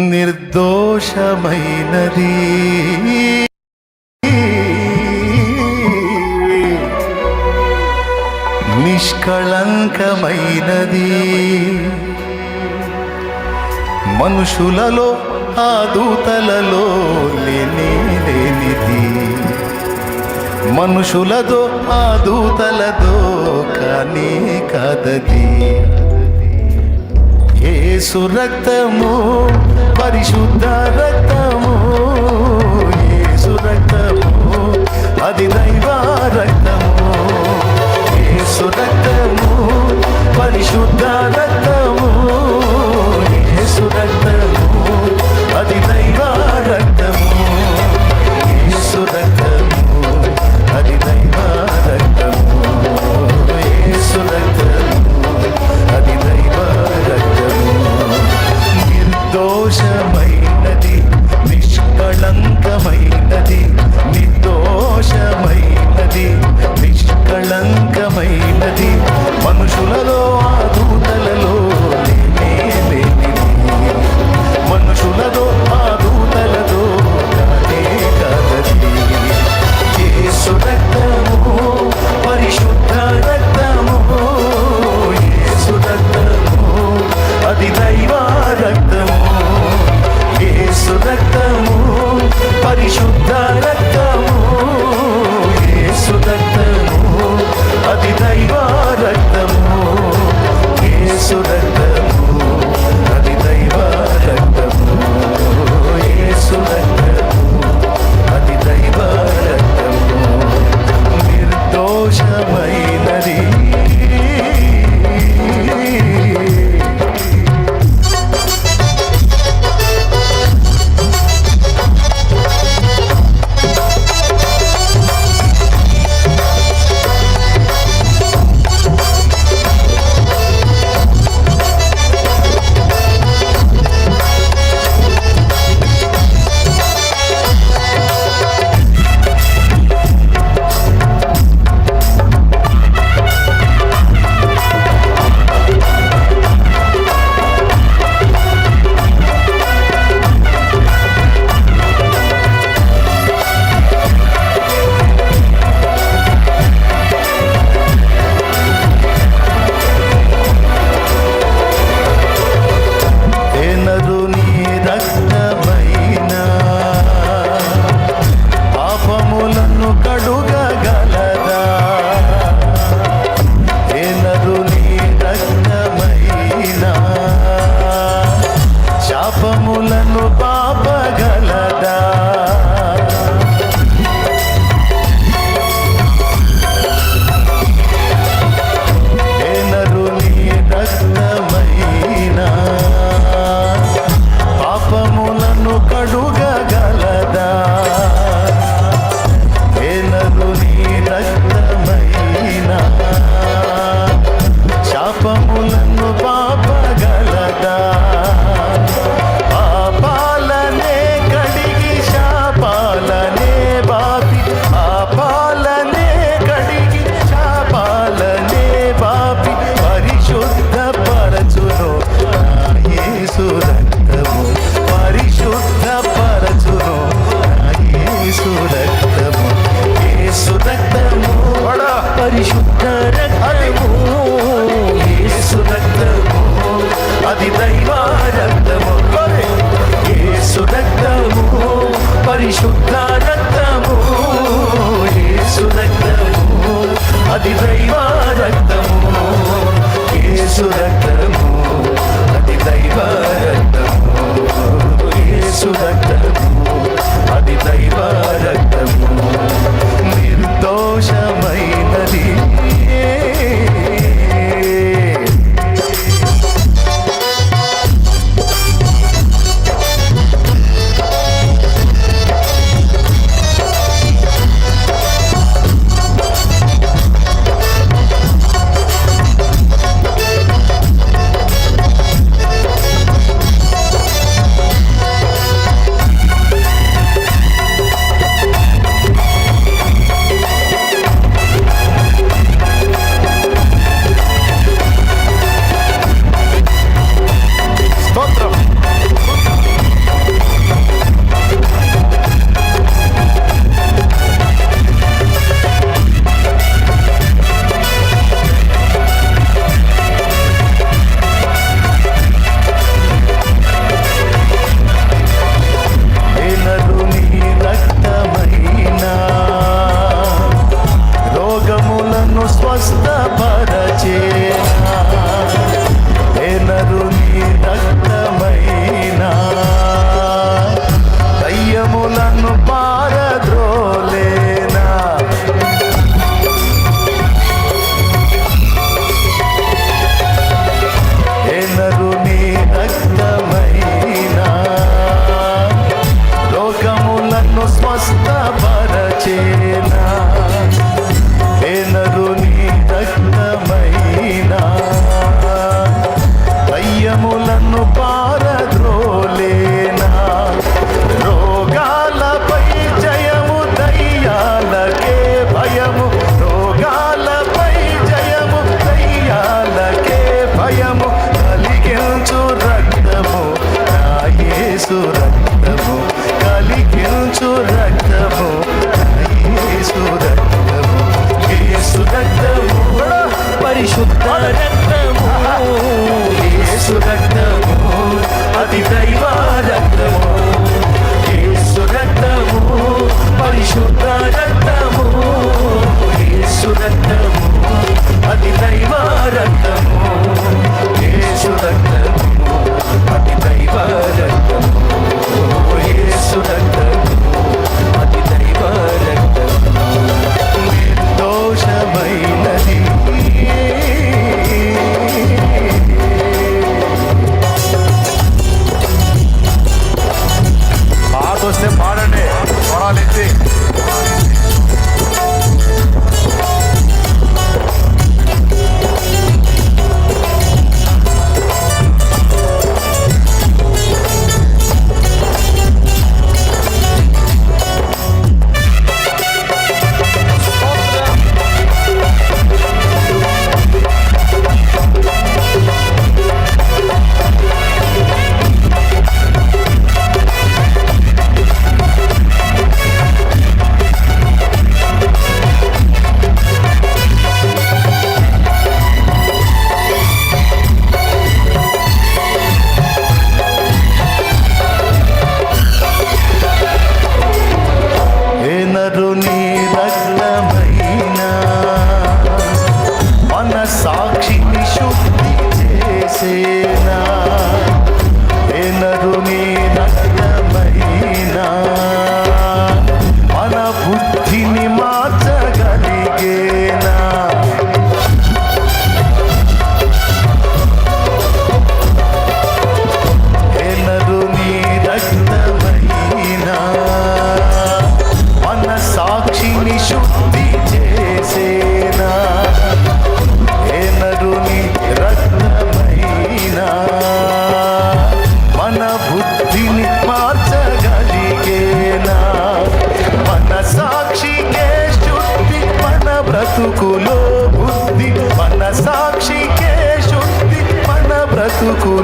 నిర్దోషమైనది నిష్కళంకమైనది మనుషులలో ఆ దూతలలో లేనిది మనుషులదో ఆ దూతలదో కానీ కాదది యేసు రక్తము పరిశుద్ధ రక్తము యేసు రక్తము అది దైవ రక్తము యేసు రక్తము పరిశుద్ధ రక్తము యేసు రక్తము అది దైవ రక్తము యేసు రక్తము అది దైవ రక్తము యేసు రక్తము అది దైవ రక్తము నిర్దోషమైనది నిష్కళంకమైనది నిర్దోషమైనది నిష్కళంకమైనది మనుషులలో ఆ దూతలలో లేనిది మనుషులదో ఆ దూతలదో కానే కాదది యేసు రక్తము పరిశుద్ధ రక్తము యేసు రక్తము అది దైవ రక్తము యేసు రక్తము పరిశుద్ధ రక్తము యేసు రక్తము అది దైవ రక్తము యేసు రక్తము అది దైవ రక్తము యేసు రక్తము అది దైవ రక్తము నిర్దోషమైనది పరిశుద్ధ రక్తము యేసు రక్తము అది దైవ రక్తము యేసు రక్తము పరిశుద్ధ రక్తము యేసు రక్తము అది దైవ రక్తము యేసు రక్తము అది దైవ రక్తము యేసు రక్తము అది దైవ రక్తము నిర్దోషమైనది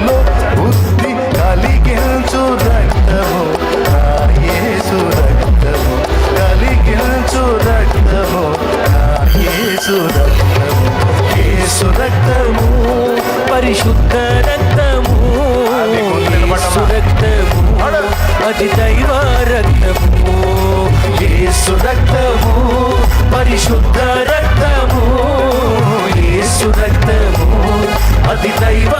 నాలో బుద్ధి కలిగించు రక్తము నా యేసు రక్తము కలిగించు రక్తము నా యేసు రక్తము యేసు రక్తము పరిశుద్ధ రక్తము యేసు రక్తము అది దైవ రక్తము యేసు రక్తము పరిశుద్ధ రక్తము యేసు రక్తము అది దైవ